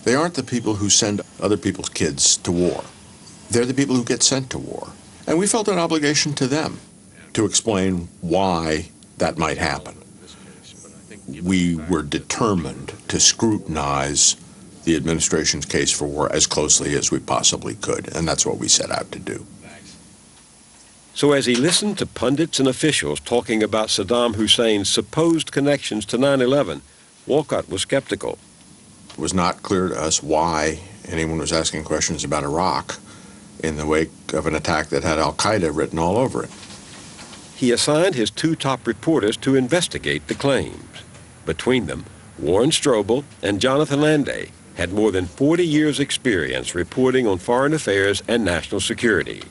They aren't the people who send other people's kids to war. They're the people who get sent to war. And we felt an obligation to them to explain why that might happen. We were determined to scrutinize the administration's case for war as closely as we possibly could, and that's what we set out to do. So as he listened to pundits and officials talking about Saddam Hussein's supposed connections to 9/11, Walcott was skeptical. It was not clear to us why anyone was asking questions about Iraq in the wake of an attack that had Al-Qaeda written all over it. He assigned his two top reporters to investigate the claims. Between them, Warren Strobel and Jonathan Landay had more than 40 years' experience reporting on foreign affairs and national security.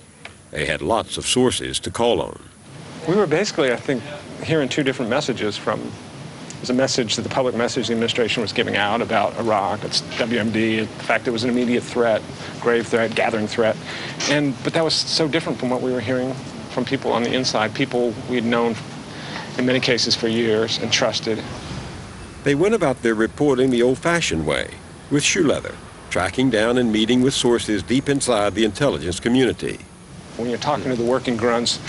They had lots of sources to call on. We were basically, I think, hearing two different messages from. It was a message that the public message the administration was giving out about Iraq, its WMD, the fact it was an immediate threat, grave threat, gathering threat. But that was so different from what we were hearing from people on the inside, people we'd known in many cases for years and trusted. They went about their reporting the old-fashioned way, with shoe leather, tracking down and meeting with sources deep inside the intelligence community. When you're talking to the working grunts,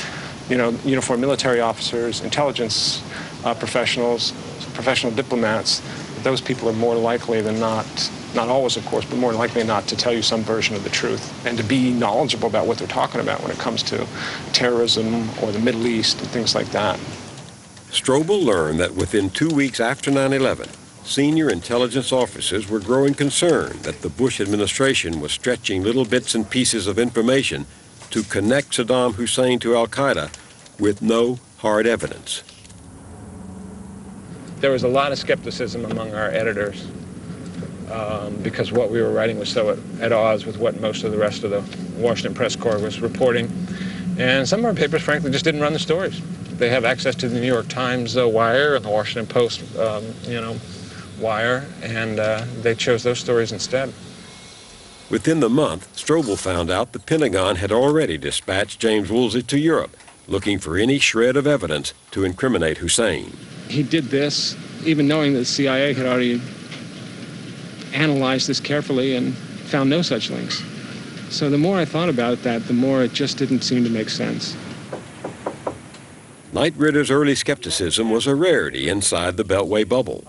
uniformed military officers, intelligence professionals, professional diplomats, those people are more likely than not always of course, but more likely than not to tell you some version of the truth and to be knowledgeable about what they're talking about when it comes to terrorism or the Middle East and things like that. Strobel learned that within 2 weeks after 9/11, senior intelligence officers were growing concerned that the Bush administration was stretching little bits and pieces of information to connect Saddam Hussein to Al-Qaeda with no hard evidence. There was a lot of skepticism among our editors because what we were writing was so at odds with what most of the rest of the Washington press corps was reporting. And some of our papers, frankly, just didn't run the stories. They have access to the New York Times wire and the Washington Post, wire, and they chose those stories instead. Within the month, Strobel found out the Pentagon had already dispatched James Woolsey to Europe, looking for any shred of evidence to incriminate Hussein. He did this even knowing that the CIA had already analyzed this carefully and found no such links. So the more I thought about that, the more it just didn't seem to make sense. Knight Ritter's early skepticism was a rarity inside the Beltway bubble.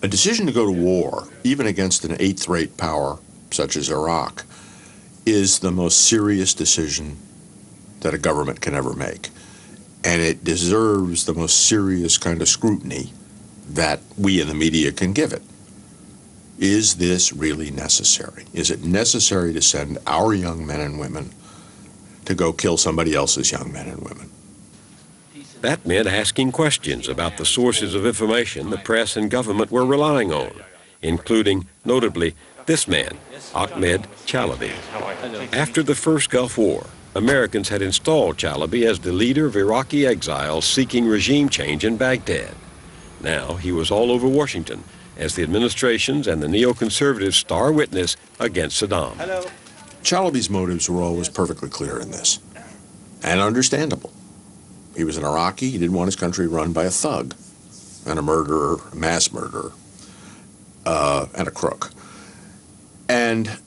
A decision to go to war, even against an eighth-rate power such as Iraq, is the most serious decision that a government can ever make. And it deserves the most serious kind of scrutiny that we in the media can give it. Is this really necessary? Is it necessary to send our young men and women to go kill somebody else's young men and women? That meant asking questions about the sources of information the press and government were relying on, including, notably, this man, Ahmed Chalabi. After the first Gulf War, Americans had installed Chalabi as the leader of Iraqi exiles seeking regime change in Baghdad. Now he was all over Washington as the administration's and the neoconservatives' star witness against Saddam. Chalabi's motives were always perfectly clear in this, and understandable. He was an Iraqi. He didn't want his country run by a thug and a murderer, a mass murderer, and a crook. And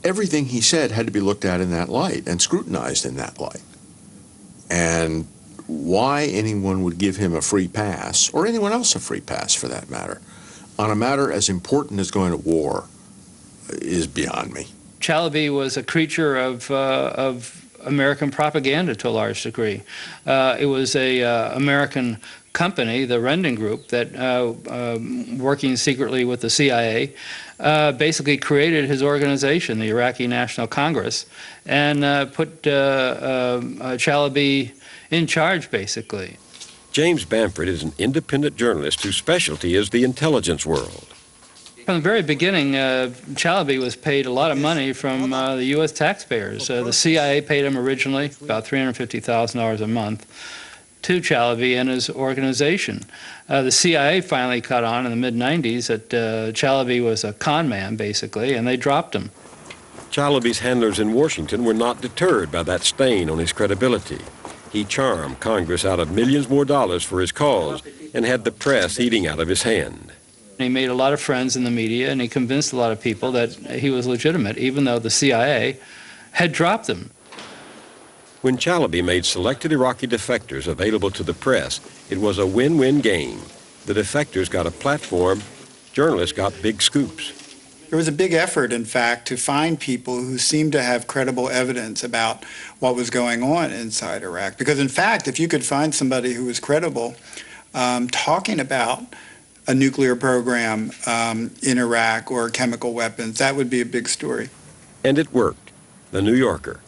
everything he said had to be looked at in that light and scrutinized in that light. And why anyone would give him a free pass, or anyone else a free pass for that matter, on a matter as important as going to war is beyond me. Chalabi was a creature of American propaganda to a large degree. It was a American company, the Rendon Group, that working secretly with the CIA, basically created his organization, the Iraqi National Congress, and put Chalabi in charge, basically. James Bamford is an independent journalist whose specialty is the intelligence world. From the very beginning, Chalabi was paid a lot of money from the U.S. taxpayers. The CIA paid him originally about $350,000 a month to Chalabi and his organization. The CIA finally caught on in the mid-90s that Chalabi was a con man, basically, and they dropped him. Chalabi's handlers in Washington were not deterred by that stain on his credibility. He charmed Congress out of millions more dollars for his cause and had the press eating out of his hand. He made a lot of friends in the media, and he convinced a lot of people that he was legitimate, even though the CIA had dropped him. When Chalabi made selected Iraqi defectors available to the press, it was a win-win game. The defectors got a platform, journalists got big scoops. There was a big effort, in fact, to find people who seemed to have credible evidence about what was going on inside Iraq. Because, in fact, if you could find somebody who was credible talking about a nuclear program in Iraq or chemical weapons, that would be a big story. And it worked. The New Yorker,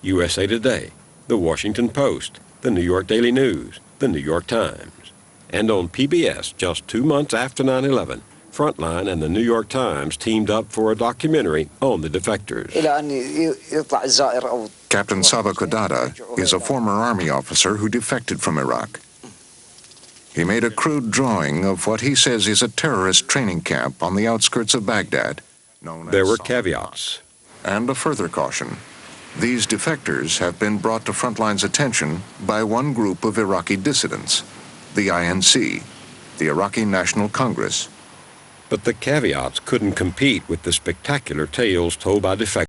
USA Today, The Washington Post, The New York Daily News, The New York Times. And on PBS, just 2 months after 9/11, Frontline and The New York Times teamed up for a documentary on the defectors. Captain Saba Kodada is a former Army officer who defected from Iraq. He made a crude drawing of what he says is a terrorist training camp on the outskirts of Baghdad. There were caveats. And a further caution. These defectors have been brought to Frontline's attention by one group of Iraqi dissidents, the INC, the Iraqi National Congress. But the caveats couldn't compete with the spectacular tales told by defectors.